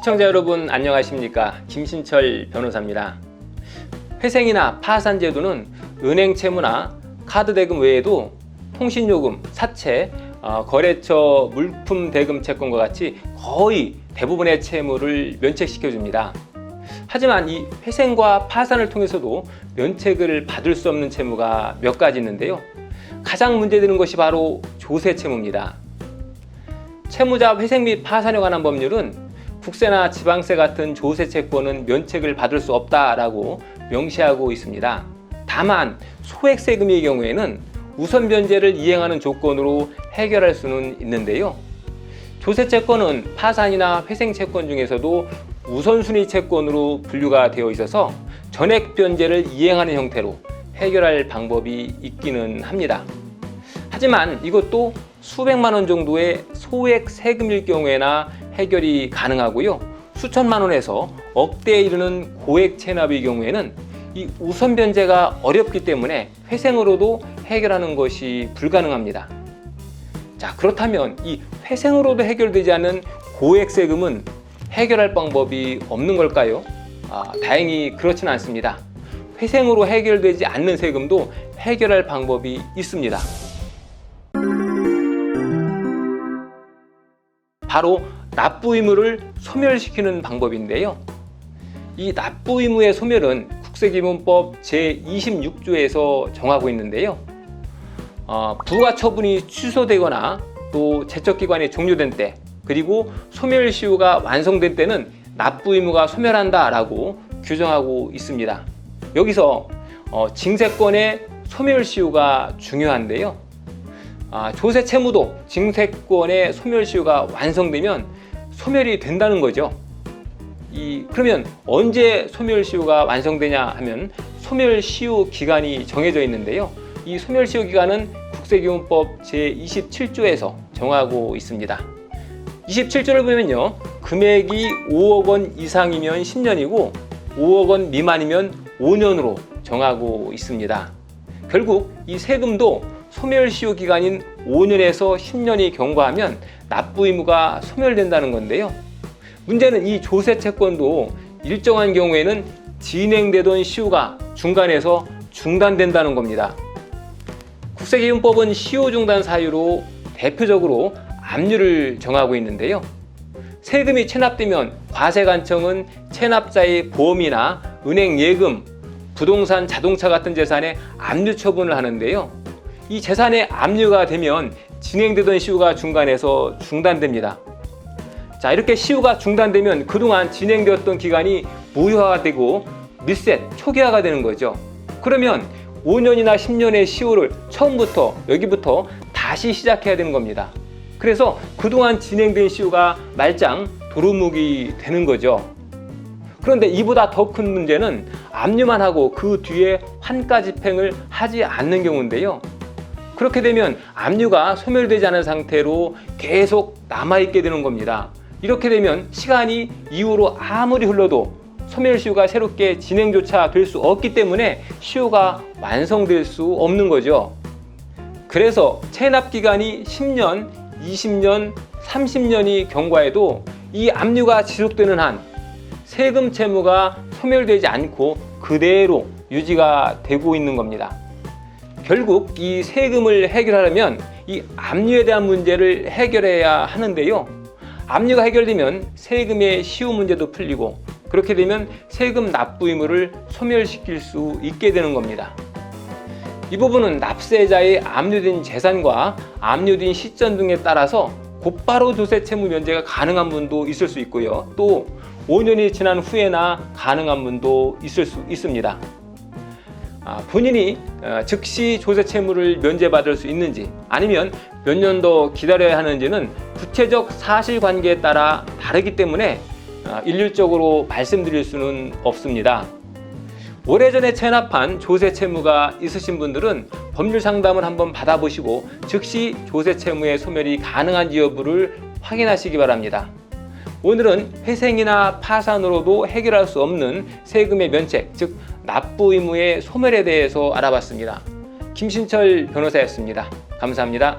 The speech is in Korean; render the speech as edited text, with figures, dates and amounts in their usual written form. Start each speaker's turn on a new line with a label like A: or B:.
A: 시청자 여러분 안녕하십니까? 김신철 변호사입니다. 회생이나 파산 제도는 은행 채무나 카드 대금 외에도 통신요금, 사채, 거래처 물품 대금 채권과 같이 거의 대부분의 채무를 면책시켜 줍니다. 하지만 이 회생과 파산을 통해서도 면책을 받을 수 없는 채무가 몇 가지 있는데요. 가장 문제되는 것이 바로 조세 채무입니다. 채무자 회생 및 파산에 관한 법률은 국세나 지방세 같은 조세 채권은 면책을 받을 수 없다라고 명시하고 있습니다. 다만 소액 세금의 경우에는 우선 변제를 이행하는 조건으로 해결할 수는 있는데요. 조세 채권은 파산이나 회생 채권 중에서도 우선순위 채권으로 분류가 되어 있어서 전액 변제를 이행하는 형태로 해결할 방법이 있기는 합니다. 하지만 이것도 수백만 원 정도의 소액 세금일 경우에나 해결이 가능하고요. 수천만 원에서 억대에 이르는 고액 체납의 경우에는 이 우선 변제가 어렵기 때문에 회생으로도 해결하는 것이 불가능합니다. 자, 그렇다면 이 회생으로도 해결되지 않는 고액 세금은 해결할 방법이 없는 걸까요? 다행히 그렇지는 않습니다. 회생으로 해결되지 않는 세금도 해결할 방법이 있습니다. 바로 납부 의무를 소멸시키는 방법인데요. 이 납부 의무의 소멸은 국세기본법 제26조에서 정하고 있는데요. 부과 처분이 취소되거나 또 제척기간이 종료된 때, 그리고 소멸시효가 완성된 때는 납부 의무가 소멸한다라고 규정하고 있습니다. 여기서 징세권의 소멸시효가 중요한데요. 조세 채무도 징세권의 소멸시효가 완성되면 소멸이 된다는 거죠. 그러면 언제 소멸시효가 완성되냐 하면 소멸시효 기간이 정해져 있는데요. 이 소멸시효 기간은 국세기본법 제27조에서 정하고 있습니다. 27조를 보면요, 금액이 5억 원 이상이면 10년이고 5억 원 미만이면 5년으로 정하고 있습니다. 결국 이 세금도 소멸시효 기간인 5년에서 10년이 경과하면 납부 의무가 소멸된다는 건데요. 문제는 이 조세 채권도 일정한 경우에는 진행되던 시효가 중간에서 중단된다는 겁니다. 국세기본법은 시효 중단 사유로 대표적으로 압류를 정하고 있는데요. 세금이 체납되면 과세관청은 체납자의 보험이나 은행 예금, 부동산, 자동차 같은 재산에 압류 처분을 하는데요. 이 재산에 압류가 되면 진행되던 시효가 중간에서 중단됩니다. 자, 이렇게 시효가 중단되면 그동안 진행되었던 기간이 무효화가 되고 리셋, 초기화가 되는 거죠. 그러면 5년이나 10년의 시효를 처음부터 여기부터 다시 시작해야 되는 겁니다. 그래서 그동안 진행된 시효가 말짱 도루묵이 되는 거죠. 그런데 이보다 더 큰 문제는 압류만 하고 그 뒤에 환가 집행을 하지 않는 경우인데요. 그렇게 되면 압류가 소멸되지 않은 상태로 계속 남아있게 되는 겁니다. 이렇게 되면 시간이 이후로 아무리 흘러도 소멸시효가 새롭게 진행조차 될 수 없기 때문에 시효가 완성될 수 없는 거죠. 그래서 체납기간이 10년, 20년, 30년이 경과해도 이 압류가 지속되는 한 세금 채무가 소멸되지 않고 그대로 유지가 되고 있는 겁니다. 결국 이 세금을 해결하려면 이 압류에 대한 문제를 해결해야 하는데요. 압류가 해결되면 세금의 시효 문제도 풀리고 그렇게 되면 세금 납부 의무를 소멸시킬 수 있게 되는 겁니다. 이 부분은 납세자의 압류된 재산과 압류된 시점 등에 따라서 곧바로 조세 채무 면제가 가능한 분도 있을 수 있고요. 또 5년이 지난 후에나 가능한 분도 있을 수 있습니다. 본인이 즉시 조세 채무를 면제받을 수 있는지 아니면 몇 년 더 기다려야 하는지는 구체적 사실관계에 따라 다르기 때문에 일률적으로 말씀드릴 수는 없습니다. 오래전에 체납한 조세 채무가 있으신 분들은 법률 상담을 한번 받아보시고 즉시 조세 채무의 소멸이 가능한지 여부를 확인하시기 바랍니다. 오늘은 회생이나 파산으로도 해결할 수 없는 세금의 면책, 즉 납부 의무의 소멸에 대해서 알아봤습니다. 김신철 변호사였습니다. 감사합니다.